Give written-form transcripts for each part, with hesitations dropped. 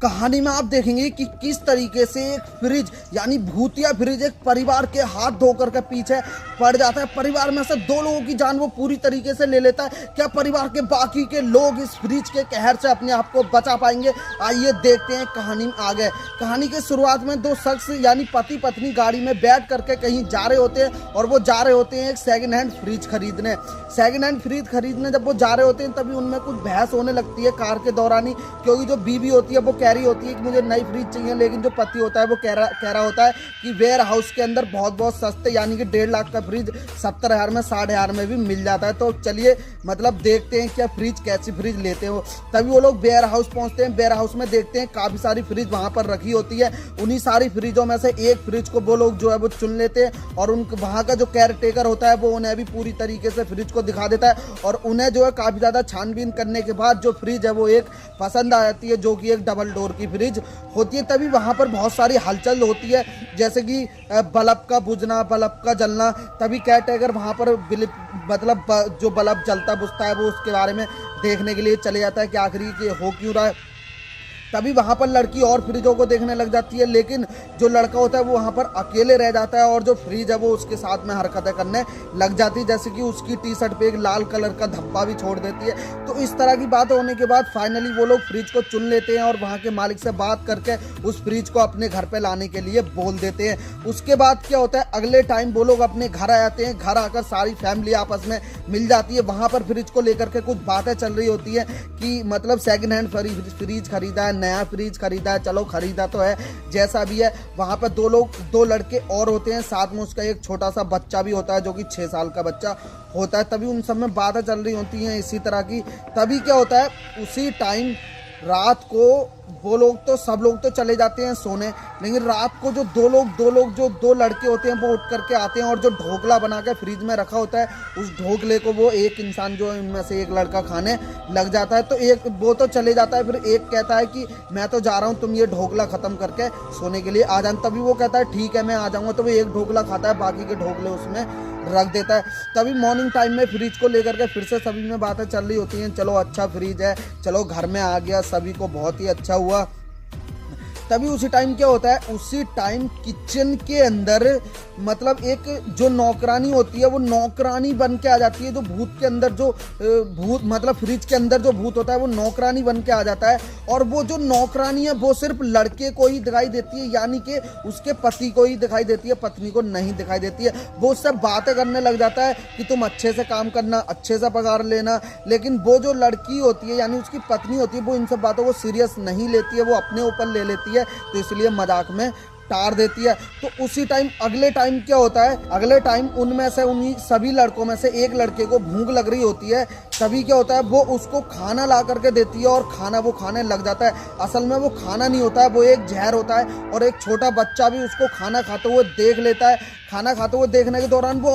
कहानी में आप देखेंगे कि किस तरीके से एक फ्रिज यानी भूतिया फ्रिज एक परिवार के हाथ धोकर के पीछे पड़ जाता है। परिवार में से 2 लोगों की जान वो पूरी तरीके से ले लेता है। क्या परिवार के बाकी के लोग इस फ्रिज के कहर से अपने आप को बचा पाएंगे? आइए देखते हैं कहानी में आगे। कहानी के शुरुआत में 2 शख्स यानी पति पत्नी गाड़ी में बैठ करके कहीं जा रहे होते हैं और वो जा रहे होते हैं एक सेकंड हैंड फ्रिज खरीदने। सेकंड हैंड फ्रिज खरीदने जब वो जा रहे होते हैं तभी उनमें कुछ बहस होने लगती है कार के दौरान ही, क्योंकि जो बीवी होती है वो कह रही होती है कि मुझे नई फ्रिज चाहिए, लेकिन जो पति होता है वो कह रहा होता है कि वेयर हाउस के अंदर बहुत सस्ते यानी कि 1.5 लाख का फ्रिज 70,000 में 60,000 में भी मिल जाता है। तो चलिए देखते हैं क्या फ्रिज कैसी फ्रिज लेते हो। तभी वो लोग वेयर हाउस पहुंचते हैं। वेयर हाउस में देखते हैं काफ़ी सारी फ्रिज वहाँ पर रखी होती है। उन्हीं सारी फ्रिजों में से एक फ्रिज को वो लोग जो है वो चुन लेते हैं और उन वहाँ का जो केयर टेकर होता है वो उन्हें भी पूरी तरीके से फ्रिज को दिखा देता है और उन्हें जो है काफ़ी ज़्यादा छानबीन करने के बाद जो फ्रिज है वो एक पसंद आ जाती है, जो कि एक डबल डोर की फ्रिज होती है। तभी वहाँ पर बहुत सारी हलचल होती है, जैसे कि बल्ब का बुझना, बल्ब का जलना। तभी केयर टेकर वहाँ पर जो बल्ब जलता बुझता है वो उसके बारे में देखने के लिए चले जाता है कि आखिर ये हो क्यों रहा है। तभी वहाँ पर लड़की और फ्रिजों को देखने लग जाती है, लेकिन जो लड़का होता है वो वहाँ पर अकेले रह जाता है और जो फ्रिज है वो उसके साथ में हरकतें करने लग जाती है, जैसे कि उसकी टी शर्ट पे एक लाल कलर का धब्बा भी छोड़ देती है। तो इस तरह की बात होने के बाद फाइनली वो लोग फ्रिज को चुन लेते हैं और वहाँ के मालिक से बात करके उस फ्रिज को अपने घर पर लाने के लिए बोल देते हैं। उसके बाद क्या होता है, अगले टाइम वो लोग अपने घर आ जाते हैं। घर आकर सारी फैमिली आपस में मिल जाती है। वहाँ पर फ्रिज को लेकर के कुछ बातें चल रही होती है कि सेकेंड हैंड फ्रिज खरीदा है, नया फ्रिज खरीदा है, चलो खरीदा तो है, जैसा भी है। वहाँ पर 2 लड़के और होते हैं, साथ में उसका एक छोटा सा बच्चा भी होता है जो कि 6 साल का बच्चा होता है। तभी उन सब में बातें चल रही होती हैं इसी तरह की। तभी क्या होता है, उसी टाइम रात को सब लोग तो चले जाते हैं सोने, लेकिन रात को जो 2 लड़के होते हैं वो उठ करके आते हैं और जो ढोकला बना के फ्रिज में रखा होता है उस ढोकले को वो एक इंसान जो है उनमें से एक लड़का खाने लग जाता है। तो एक वो तो चले जाता है, फिर एक कहता है कि मैं तो जा रहा हूँ, तुम ये ढोकला ख़त्म करके सोने के लिए आ जाना। तभी वो कहता है ठीक है मैं आ जाऊँगा। तो वो एक ढोकला खाता है, बाकी के ढोकले उसमें रख देता है। तभी मॉर्निंग टाइम में फ्रिज को लेकर के फिर से सभी में बातें चल रही होती हैं, चलो अच्छा फ्रिज है, चलो घर में आ गया, सभी को बहुत ही अच्छा हुआ। तभी उसी टाइम क्या होता है, उसी टाइम किचन के अंदर एक जो नौकरानी होती है वो नौकरानी बन के आ जाती है। जो भूत के अंदर जो फ्रिज के अंदर जो भूत होता है वो नौकरानी बन के आ जाता है और वो जो नौकरानी है वो सिर्फ लड़के को ही दिखाई देती है, यानी कि उसके पति को ही दिखाई देती है, पत्नी को नहीं दिखाई देती है। वो उससे बातें करने लग जाता है कि तुम अच्छे से काम करना, अच्छे से पगार लेना, लेकिन वो जो लड़की होती है यानी उसकी पत्नी होती है वो इन सब बातों को सीरियस नहीं लेती है, वो अपने ऊपर ले लेती है, तो इसलिए मजाक में टार देती है। तो उसी टाइम अगले टाइम क्या होता है, अगले टाइम उनमें से उन्हीं सभी लड़कों में से एक लड़के को भूख लग रही होती है। तभी क्या होता है, वो उसको खाना ला करके देती है और खाना वो खाने लग जाता है। असल में वो खाना नहीं होता है, वो एक जहर होता है और एक छोटा बच्चा भी उसको खाना खाते हुए देख लेता है। खाना खाते हुए देखने के दौरान वो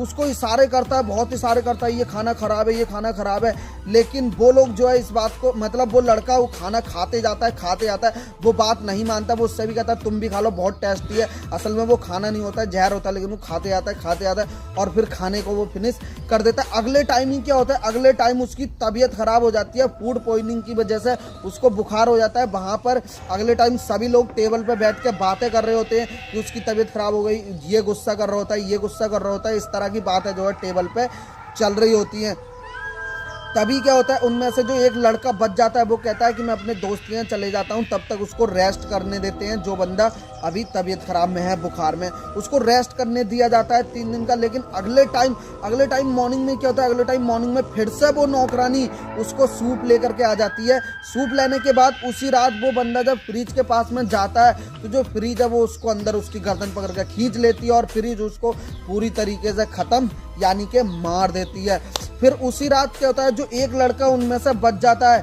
उसको इशारे करता है, बहुत इशारे करता है, ये खाना खराब है, ये खाना खराब है। लेकिन वो लोग जो है इस बात को वो लड़का वो खाना खाते जाता है, वो बात नहीं मानता। वो उससे भी कहता है तुम भी खा लो, बहुत टेस्टी है। असल में वो खाना नहीं होता है, जहर होता है, लेकिन वो खाते जाता है और फिर खाने को वो फिनिश कर देता है। अगले टाइम ही क्या होता है, अगले टाइम उसकी तबीयत खराब हो जाती है, फूड पॉइजनिंग की वजह से उसको बुखार हो जाता है। वहाँ पर अगले टाइम सभी लोग टेबल पर बैठ के बातें कर रहे होते हैं कि उसकी तबीयत खराब हो गई, ये गुस्सा कर रहा होता है, ये गुस्सा कर रहा होता है, इस तरह की बातें जो है टेबल पे चल रही होती हैं। तभी क्या होता है, उनमें से जो एक लड़का बच जाता है वो कहता है कि मैं अपने दोस्त के यहाँ चले जाता हूँ, तब तक उसको रेस्ट करने देते हैं। जो बंदा अभी तबीयत खराब में है, बुखार में, उसको रेस्ट करने दिया जाता है 3 दिन का। लेकिन अगले टाइम मॉर्निंग में क्या होता है, अगले टाइम मॉर्निंग में फिर से वो नौकरानी उसको सूप लेकर के आ जाती है। सूप लेने के बाद उसी रात वो बंदा जब फ्रिज के पास में जाता है तो जो फ्रिज है वो उसको अंदर उसकी गर्दन पकड़ कर खींच लेती है और फ्रिज उसको पूरी तरीके से ख़त्म यानी कि मार देती है। फिर उसी रात क्या होता है, जो एक लड़का उनमें से बच जाता है,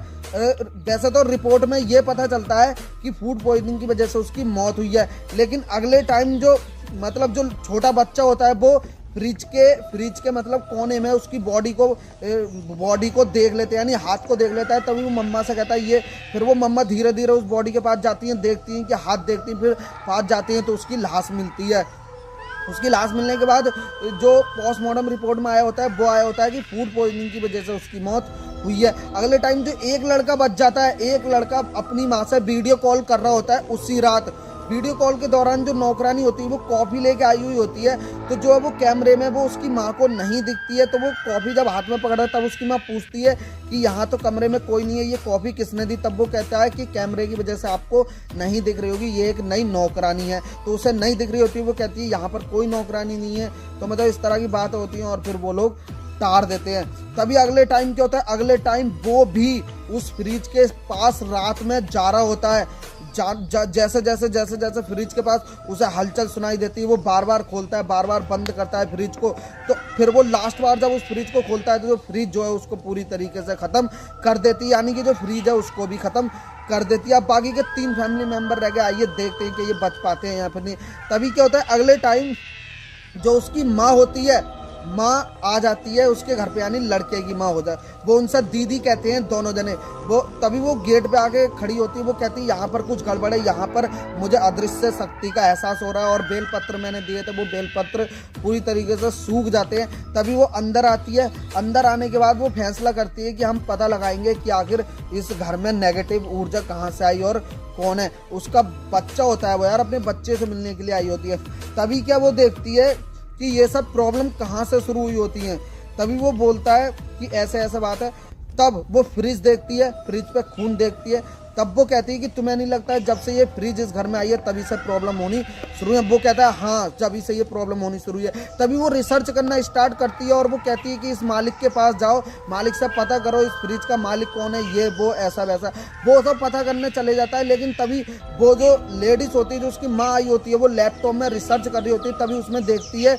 वैसे तो रिपोर्ट में ये पता चलता है कि फूड पॉइजनिंग की वजह से उसकी मौत हुई है, लेकिन अगले टाइम जो छोटा बच्चा होता है वो फ्रिज के कोने में उसकी बॉडी को देख लेते हैं, यानी हाथ को देख लेता है। तभी वो मम्मा से कहता है ये, फिर वो मम्मा धीरे धीरे उस बॉडी के पास जाती हैं, देखती हैं कि हाथ देखती हैं, फिर पास जाती हैं तो उसकी लाश मिलती है। उसकी लाश मिलने के बाद जो पोस्टमार्टम रिपोर्ट में आया होता है वो आया होता है कि फूड पॉइजनिंग की वजह से उसकी मौत हुई है। अगले टाइम जो एक लड़का बच जाता है, एक लड़का अपनी माँ से वीडियो कॉल कर रहा होता है उसी रात। वीडियो कॉल के दौरान जो नौकरानी होती है वो कॉफ़ी लेके आई हुई होती है, तो जो है वो कैमरे में वो उसकी माँ को नहीं दिखती है। तो वो कॉफ़ी जब हाथ में पकड़ा तब उसकी माँ पूछती है कि यहाँ तो कमरे में कोई नहीं है, ये कॉफ़ी किसने दी? तब वो कहता है कि कैमरे की वजह से आपको नहीं दिख रही होगी, ये एक नई नौकरानी है। तो उसे नहीं दिख रही होती है, वो कहती है यहाँ पर कोई नौकरानी नहीं है। तो मतलब इस तरह की बात होती है और फिर वो लोग तार देते हैं। तभी अगले टाइम क्या होता है, अगले टाइम वो भी उस फ्रिज के पास रात में जा रहा होता है। जैसे जैसे जैसे जैसे फ्रिज के पास उसे हलचल सुनाई देती है, वो बार बार खोलता है, बार बार बंद करता है फ्रिज को। तो फिर वो लास्ट बार जब उस फ्रिज को खोलता है तो जो फ्रिज जो है उसको पूरी तरीके से ख़त्म कर देती है, यानी कि जो फ्रिज है उसको भी ख़त्म कर देती है। अब बाकी के 3 फैमिली मेम्बर रह गए, आइए देखते हैं कि ये बच पाते हैं या फिर नहीं। तभी क्या होता है, अगले टाइम जो उसकी माँ होती है, माँ आ जाती है उसके घर पे, यानी लड़के की माँ हो जाए, वो उनसे दीदी कहते हैं दोनों जने। वो तभी वो गेट पे आके खड़ी होती है, वो कहती है यहाँ पर कुछ गड़बड़ है, यहाँ पर मुझे अदृश्य शक्ति का एहसास हो रहा है और बेलपत्र मैंने दिए थे, वो बेलपत्र पूरी तरीके से सूख जाते हैं। तभी वो अंदर आती है। अंदर आने के बाद वो फैसला करती है कि हम पता लगाएंगे कि आखिर इस घर में नेगेटिव ऊर्जा कहाँ से आई और कौन है। उसका बच्चा होता है वो, यार अपने बच्चे से मिलने के लिए आई होती है। तभी क्या वो देखती है कि ये सब प्रॉब्लम कहाँ से शुरू हुई होती हैं। तभी वो बोलता है कि ऐसे ऐसे बात है। तब वो फ्रिज देखती है, फ्रिज पे खून देखती है। तब वो कहती है कि तुम्हें नहीं लगता है जब से ये फ्रिज इस घर में आई है तभी से प्रॉब्लम होनी शुरू है? वो कहता है हाँ, जब से ये प्रॉब्लम होनी शुरू हुई है। तभी वो रिसर्च करना स्टार्ट करती है और वो कहती है कि इस मालिक के पास जाओ, मालिक से पता करो इस फ्रिज का मालिक कौन है, ये वो ऐसा वैसा। वो सब पता करने चले जाता है। लेकिन तभी वो जो लेडीज़ होती है, जो उसकी माँ आई होती है, वो लैपटॉप में रिसर्च कर रही होती है। तभी उसमें देखती है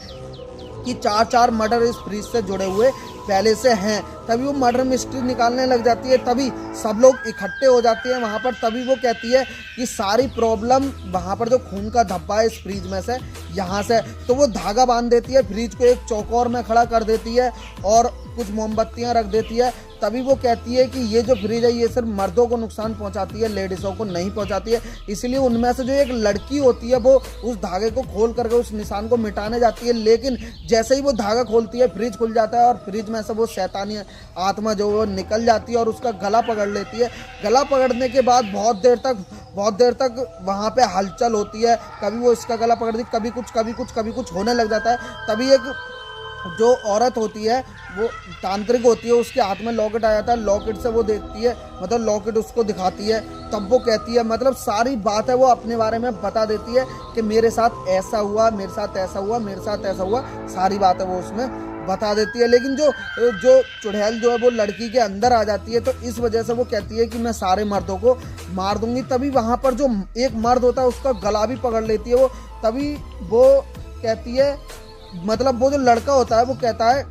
कि 4 मर्डर इस फ्रिज से जुड़े हुए पहले से हैं। तभी वो मर्डर मिस्ट्री निकालने लग जाती है। तभी सब लोग इकट्ठे हो जाते हैं वहाँ पर। तभी वो कहती है कि सारी प्रॉब्लम वहाँ पर जो खून का धब्बा है इस फ्रिज में से, यहाँ से। तो वो धागा बांध देती है, फ्रिज को एक चौकोर में खड़ा कर देती है और कुछ मोमबत्तियाँ रख देती है। तभी वो कहती है कि ये जो फ्रिज है ये सिर्फ मर्दों को नुकसान पहुंचाती है, लेडीज़ों को नहीं पहुंचाती है। इसलिए उनमें से जो एक लड़की होती है वो उस धागे को खोल करके उस निशान को मिटाने जाती है। लेकिन जैसे ही वो धागा खोलती है फ्रिज खुल जाता है और फ्रिज में से वो शैतानी आत्मा जो वो निकल जाती है और उसका गला पकड़ लेती है। गला पकड़ने के बाद बहुत देर तक वहाँ पे हलचल होती है। कभी वो इसका गला पकड़ती, कभी कुछ होने लग जाता है। तभी एक जो औरत होती है वो तांत्रिक होती है, उसके हाथ में लॉकेट आ जाता है। लॉकेट से वो देखती है, मतलब लॉकेट उसको दिखाती है। तब वो कहती है, मतलब सारी बात है वो अपने बारे में बता देती है कि मेरे साथ ऐसा हुआ, मेरे साथ ऐसा हुआ, मेरे साथ ऐसा हुआ, सारी बात है वो उसमें बता देती है। लेकिन जो चुड़ैल जो है वो लड़की के अंदर आ जाती है, तो इस वजह से वो कहती है कि मैं सारे मर्दों को मार दूंगी। तभी वहाँ पर जो एक मर्द होता है उसका गला भी पकड़ लेती है वो। तभी वो कहती है, मतलब वो जो लड़का होता है वो कहता है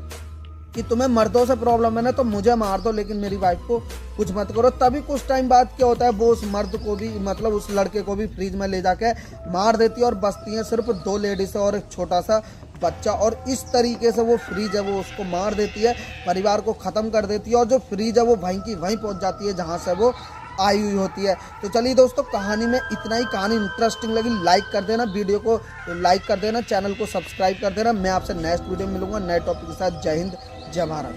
कि तुम्हें मर्दों से प्रॉब्लम है ना, तो मुझे मार दो लेकिन मेरी वाइफ को कुछ मत करो। तभी कुछ टाइम बाद क्या होता है, वो उस मर्द को भी, मतलब उस लड़के को भी फ्रिज में ले जाके मार देती है और बचती हैं सिर्फ 2 लेडीज़ और एक छोटा सा बच्चा। और इस तरीके से वो फ्रिज है वो उसको मार देती है, परिवार को ख़त्म कर देती है और जो फ्रिज है वो वहीं की वहीं पहुंच जाती है जहां से वो आई हुई होती है। तो चलिए दोस्तों, कहानी में इतना ही। कहानी इंटरेस्टिंग लगी लाइक कर देना, वीडियो को लाइक कर देना, चैनल को सब्सक्राइब कर देना। मैं आपसे नेक्स्ट वीडियो में मिलूंगा नए टॉपिक के साथ। जय हिंद, जय भारत।